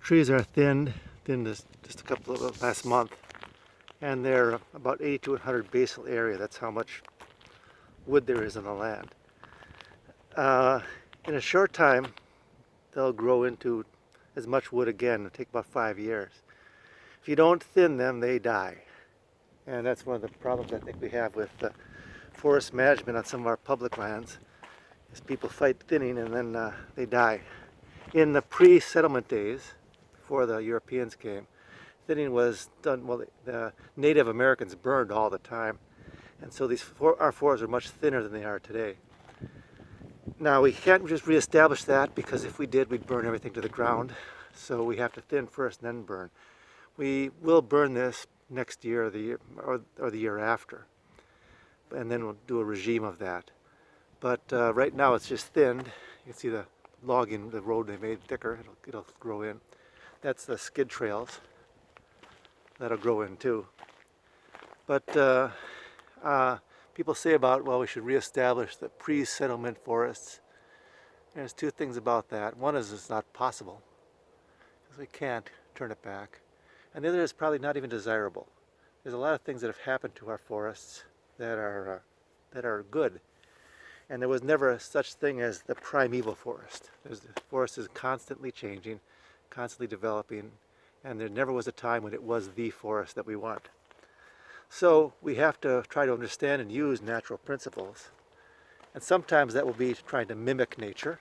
trees are thinned just a couple of last month, and they're about 80 to 100 basal area. That's how much wood there is on the land. In a short time, they'll grow into as much wood again. It'll take about 5 years. If you don't thin them, they die. And that's one of the problems I think we have with forest management on some of our public lands, is people fight thinning and then they die. In the pre-settlement days, before the Europeans came, thinning was done, well, the Native Americans burned all the time, and so our forests are much thinner than they are today. Now, we can't just reestablish that, because if we did, we'd burn everything to the ground. So we have to thin first and then burn. We will burn this next year or the year after, and then we'll do a regime of that. But right now it's just thinned. You can see the logging, the road they made thicker. It'll grow in. That's the skid trails. That'll grow in too. But people say about, well, we should reestablish the pre-settlement forests. There's two things about that. One is it's not possible, because we can't turn it back. And the other is probably not even desirable. There's a lot of things that have happened to our forests that are good. And there was never such thing as the primeval forest. The forest is constantly changing, constantly developing, and there never was a time when it was the forest that we want. So we have to try to understand and use natural principles. And sometimes that will be trying to mimic nature,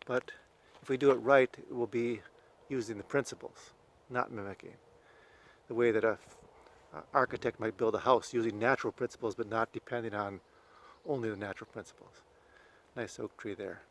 but if we do it right, it will be using the principles, not mimicking. The way that an architect might build a house, using natural principles but not depending on only the natural principles. Nice oak tree there.